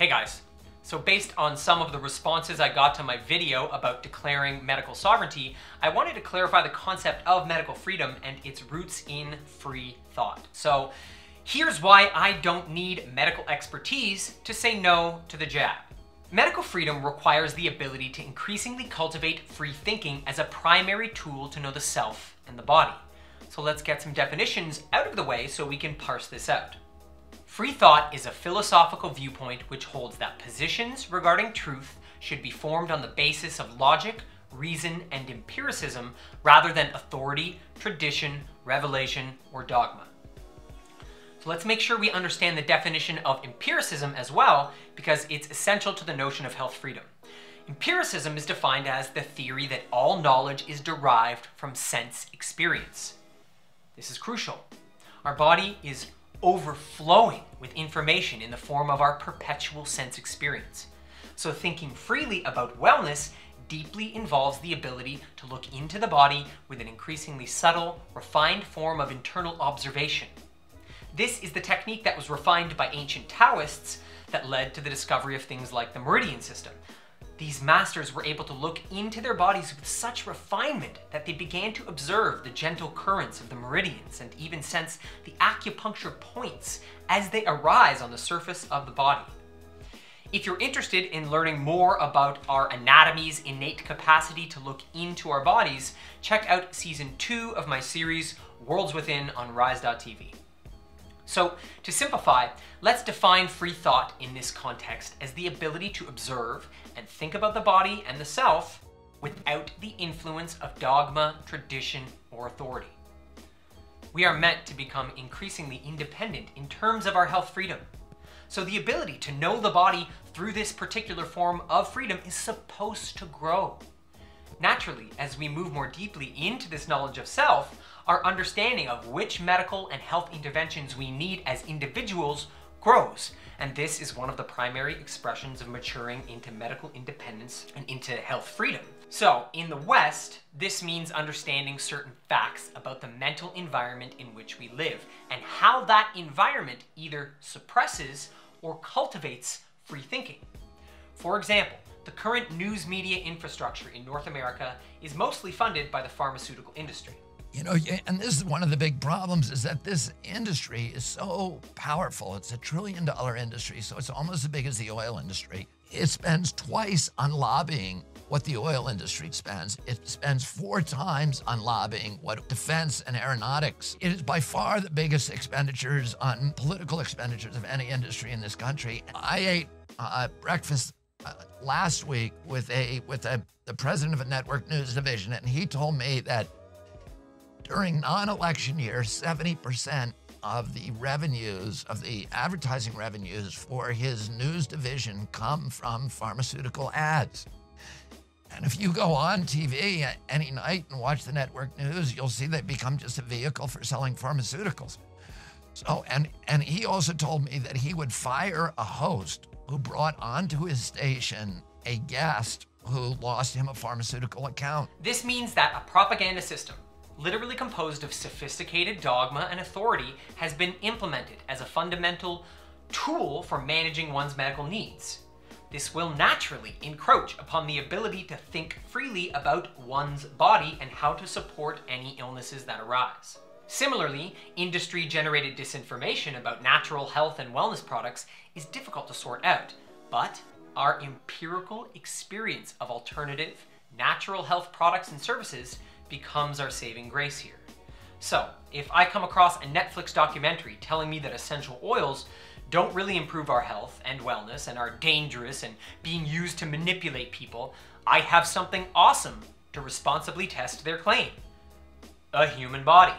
Hey guys, so based on some of the responses I got to my video about declaring medical sovereignty, I wanted to clarify the concept of medical freedom and its roots in free thought. So here's why I don't need medical expertise to say no to the jab. Medical freedom requires the ability to increasingly cultivate free thinking as a primary tool to know the self and the body. So let's get some definitions out of the way so we can parse this out. Free thought is a philosophical viewpoint which holds that positions regarding truth should be formed on the basis of logic, reason, and empiricism rather than authority, tradition, revelation, or dogma. So let's make sure we understand the definition of empiricism as well, because it's essential to the notion of health freedom. Empiricism is defined as the theory that all knowledge is derived from sense experience. This is crucial. Our body is overflowing with information in the form of our perpetual sense experience. So thinking freely about wellness deeply involves the ability to look into the body with an increasingly subtle, refined form of internal observation. This is the technique that was refined by ancient Taoists that led to the discovery of things like the meridian system. These masters were able to look into their bodies with such refinement that they began to observe the gentle currents of the meridians and even sense the acupuncture points as they arise on the surface of the body. If you're interested in learning more about our anatomy's innate capacity to look into our bodies, check out season 2 of my series, Worlds Within, on Rise.tv. So, to simplify, let's define free thought in this context as the ability to observe and think about the body and the self without the influence of dogma, tradition, or authority. We are meant to become increasingly independent in terms of our health freedom. So the ability to know the body through this particular form of freedom is supposed to grow. Naturally, as we move more deeply into this knowledge of self, our understanding of which medical and health interventions we need as individuals grows. And this is one of the primary expressions of maturing into medical independence and into health freedom. So, in the West, this means understanding certain facts about the mental environment in which we live and how that environment either suppresses or cultivates free thinking. For example, the current news media infrastructure in North America is mostly funded by the pharmaceutical industry. You know, and this is one of the big problems, is that this industry is so powerful. It's a $1 trillion industry, so it's almost as big as the oil industry. It spends twice on lobbying what the oil industry spends. It spends 4 times on lobbying what defense and aeronautics. It is by far the biggest expenditures on political expenditures of any industry in this country. I ate breakfast last week with the president of a network news division, and he told me that during non-election years, 70% of the revenues, of the advertising revenues for his news division come from pharmaceutical ads. And if you go on TV any night and watch the network news, you'll see they become just a vehicle for selling pharmaceuticals. So, and he also told me that he would fire a host who brought onto his station a guest who lost him a pharmaceutical account. This means that a propaganda system, literally composed of sophisticated dogma and authority, has been implemented as a fundamental tool for managing one's medical needs. This will naturally encroach upon the ability to think freely about one's body and how to support any illnesses that arise. Similarly, industry-generated disinformation about natural health and wellness products is difficult to sort out, but our empirical experience of alternative, natural health products and services becomes our saving grace here. So, if I come across a Netflix documentary telling me that essential oils don't really improve our health and wellness and are dangerous and being used to manipulate people, I have something awesome to responsibly test their claim: a human body.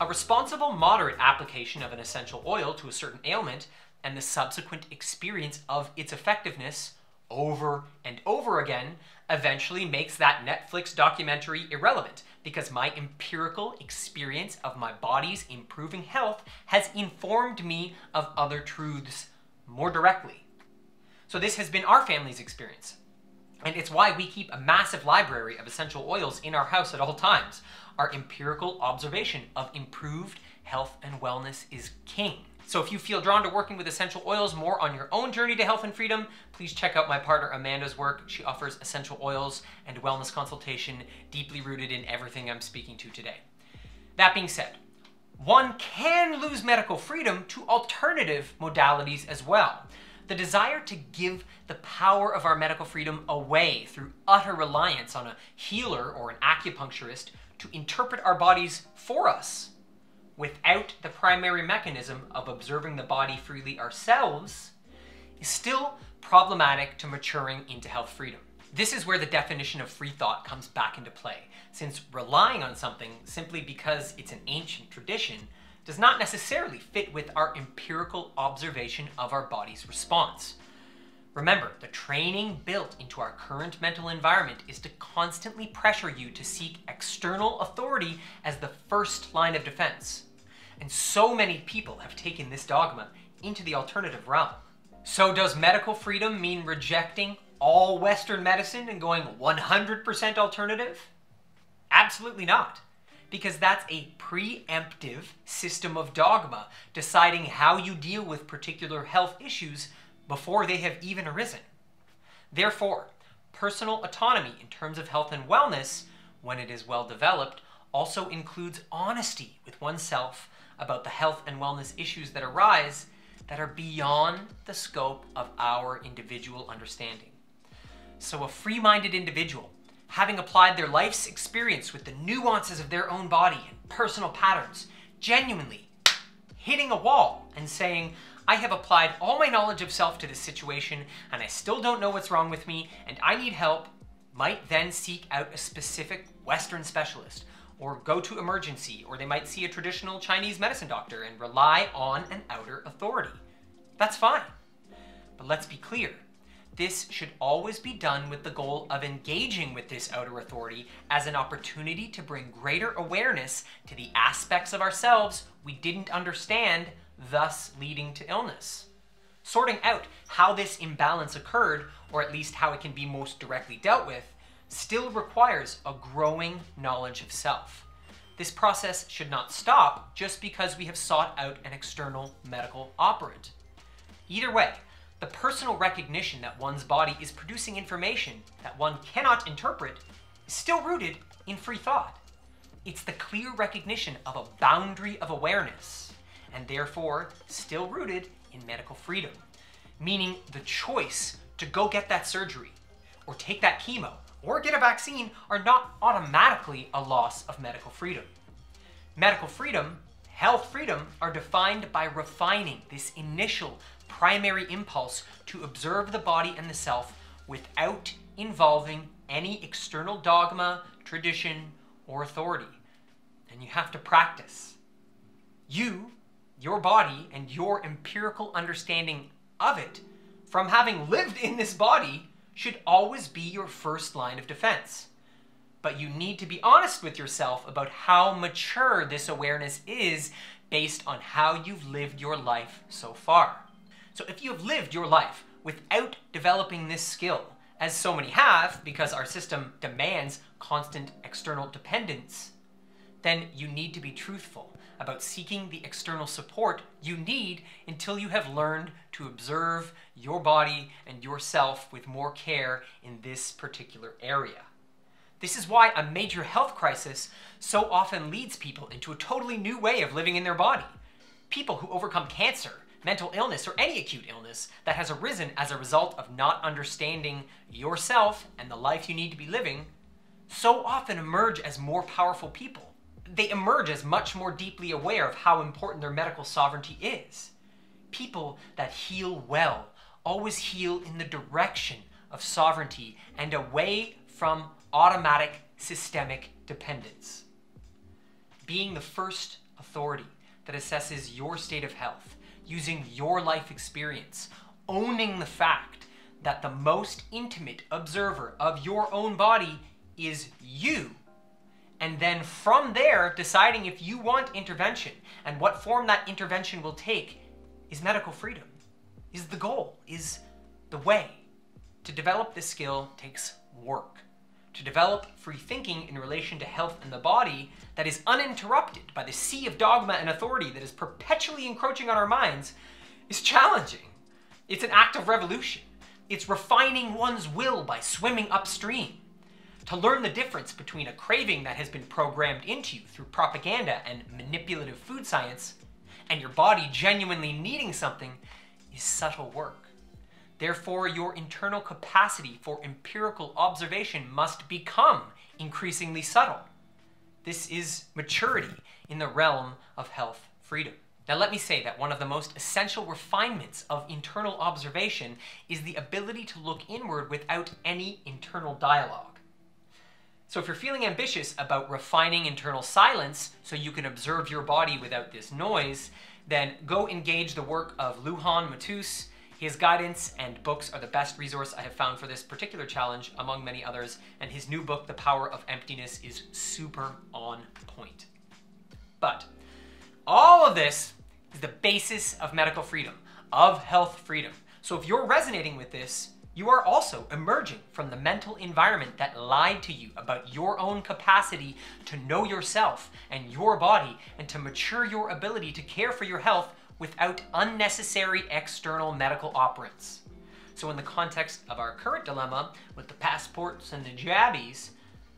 A responsible, moderate application of an essential oil to a certain ailment and the subsequent experience of its effectiveness over and over again eventually makes that Netflix documentary irrelevant, because my empirical experience of my body's improving health has informed me of other truths more directly. So this has been our family's experience, and it's why we keep a massive library of essential oils in our house at all times. Our empirical observation of improved health and wellness is king. So if you feel drawn to working with essential oils more on your own journey to health and freedom, please check out my partner Amanda's work. She offers essential oils and wellness consultation deeply rooted in everything I'm speaking to today. That being said, one can lose medical freedom to alternative modalities as well. The desire to give the power of our medical freedom away through utter reliance on a healer or an acupuncturist to interpret our bodies for us without the primary mechanism of observing the body freely ourselves is still problematic to maturing into health freedom. This is where the definition of free thought comes back into play, since relying on something simply because it's an ancient tradition does not necessarily fit with our empirical observation of our body's response. Remember, the training built into our current mental environment is to constantly pressure you to seek external authority as the first line of defense. And so many people have taken this dogma into the alternative realm. So does medical freedom mean rejecting all Western medicine and going 100% alternative? Absolutely not. Because that's a preemptive system of dogma, deciding how you deal with particular health issues before they have even arisen. Therefore, personal autonomy in terms of health and wellness, when it is well developed, also includes honesty with oneself about the health and wellness issues that arise that are beyond the scope of our individual understanding. So a free-minded individual, having applied their life's experience with the nuances of their own body and personal patterns, genuinely hitting a wall and saying, I have applied all my knowledge of self to this situation and I still don't know what's wrong with me and I need help, might then seek out a specific Western specialist or go to emergency, or they might see a traditional Chinese medicine doctor and rely on an outer authority. That's fine. But let's be clear. This should always be done with the goal of engaging with this outer authority as an opportunity to bring greater awareness to the aspects of ourselves we didn't understand, thus leading to illness. Sorting out how this imbalance occurred, or at least how it can be most directly dealt with, still requires a growing knowledge of self. This process should not stop just because we have sought out an external medical operant. Either way, the personal recognition that one's body is producing information that one cannot interpret is still rooted in free thought. It's the clear recognition of a boundary of awareness, and therefore still rooted in medical freedom, meaning the choice to go get that surgery, or take that chemo, or get a vaccine are not automatically a loss of medical freedom. Medical freedom, health freedom, are defined by refining this initial primary impulse to observe the body and the self without involving any external dogma, tradition, or authority. And you have to practice. You, your body, and your empirical understanding of it, from having lived in this body, should always be your first line of defense. But you need to be honest with yourself about how mature this awareness is based on how you've lived your life so far. So if you have lived your life without developing this skill, as so many have because our system demands constant external dependence, then you need to be truthful about seeking the external support you need until you have learned to observe your body and yourself with more care in this particular area. This is why a major health crisis so often leads people into a totally new way of living in their body. People who overcome cancer, mental illness, or any acute illness that has arisen as a result of not understanding yourself and the life you need to be living, so often emerge as more powerful people. They emerge as much more deeply aware of how important their medical sovereignty is. People that heal well always heal in the direction of sovereignty and away from automatic systemic dependence. Being the first authority that assesses your state of health, using your life experience, owning the fact that the most intimate observer of your own body is you, and then from there deciding if you want intervention and what form that intervention will take is medical freedom, is the goal, is the way. To develop this skill takes work. to develop free thinking in relation to health and the body that is uninterrupted by the sea of dogma and authority that is perpetually encroaching on our minds is challenging. It's an act of revolution. It's refining one's will by swimming upstream. To learn the difference between a craving that has been programmed into you through propaganda and manipulative food science and your body genuinely needing something is subtle work. Therefore, your internal capacity for empirical observation must become increasingly subtle. This is maturity in the realm of health freedom. Now let me say that one of the most essential refinements of internal observation is the ability to look inward without any internal dialogue. So if you're feeling ambitious about refining internal silence so you can observe your body without this noise, then go engage the work of Lujan Matus. His guidance and books are the best resource I have found for this particular challenge, among many others, and his new book, The Power of Emptiness, is super on point. But all of this is the basis of medical freedom, of health freedom. So if you're resonating with this, you are also emerging from the mental environment that lied to you about your own capacity to know yourself and your body and to mature your ability to care for your health without unnecessary external medical operants. So in the context of our current dilemma with the passports and the jabbies,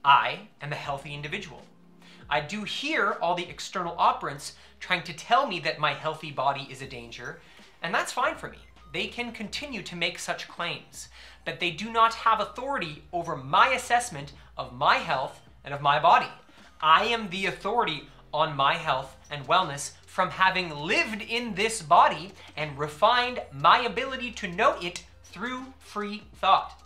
I am a healthy individual. I do hear all the external operants trying to tell me that my healthy body is a danger, and that's fine for me. They can continue to make such claims, but they do not have authority over my assessment of my health and of my body. I am the authority on my health and wellness from having lived in this body and refined my ability to know it through free thought.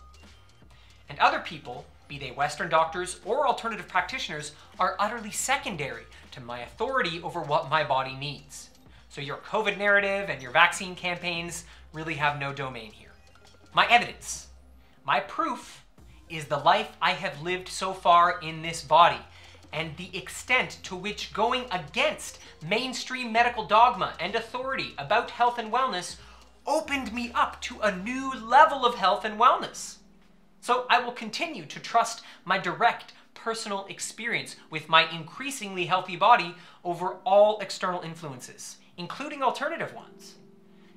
And other people, be they Western doctors or alternative practitioners, are utterly secondary to my authority over what my body needs. So your COVID narrative and your vaccine campaigns really have no domain here. My evidence, my proof, is the life I have lived so far in this body, and the extent to which going against mainstream medical dogma and authority about health and wellness opened me up to a new level of health and wellness. So I will continue to trust my direct personal experience with my increasingly healthy body over all external influences, including alternative ones.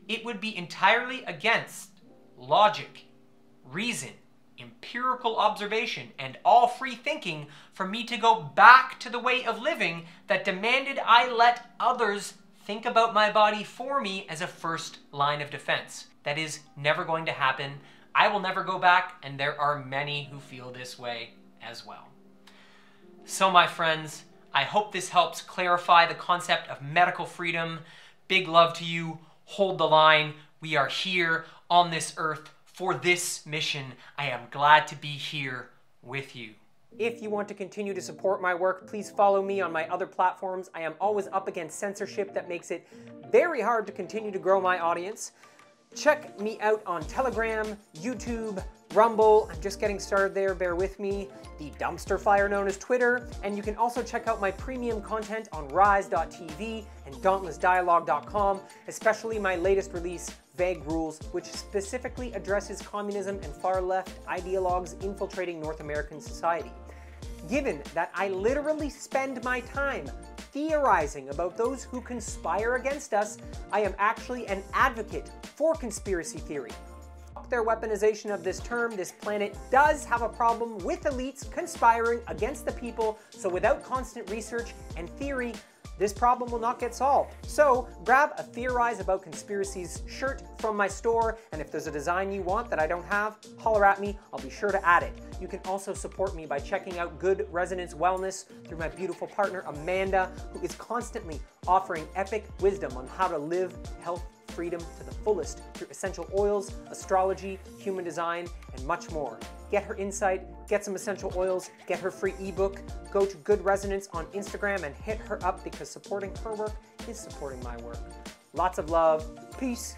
It would be entirely against logic, reason, empirical observation, and all free thinking for me to go back to the way of living that demanded I let others think about my body for me as a first line of defense. That is never going to happen. I will never go back, and there are many who feel this way as well. So my friends, I hope this helps clarify the concept of medical freedom. Big love to you. Hold the line. We are here on this earth for this mission. I am glad to be here with you. If you want to continue to support my work, please follow me on my other platforms. I am always up against censorship that makes it very hard to continue to grow my audience. Check me out on Telegram, YouTube, Rumble. I'm just getting started there, bear with me. The dumpster fire known as Twitter. And you can also check out my premium content on rise.tv and dauntlessdialogue.com, especially my latest release, Vague Rules, which specifically addresses communism and far-left ideologues infiltrating North American society. Given that I literally spend my time theorizing about those who conspire against us, I am actually an advocate for conspiracy theory. Their weaponization of this term, this planet does have a problem with elites conspiring against the people, so without constant research and theory, this problem will not get solved. So grab a Theorize About Conspiracies shirt from my store, and if there's a design you want that I don't have, holler at me, I'll be sure to add it. You can also support me by checking out Good Resonance Wellness through my beautiful partner Amanda, who is constantly offering epic wisdom on how to live health freedom to the fullest through essential oils, astrology, human design, and much more. Get her insight, get some essential oils, get her free ebook, go to Good Resonance on Instagram and hit her up because supporting her work is supporting my work. Lots of love. Peace.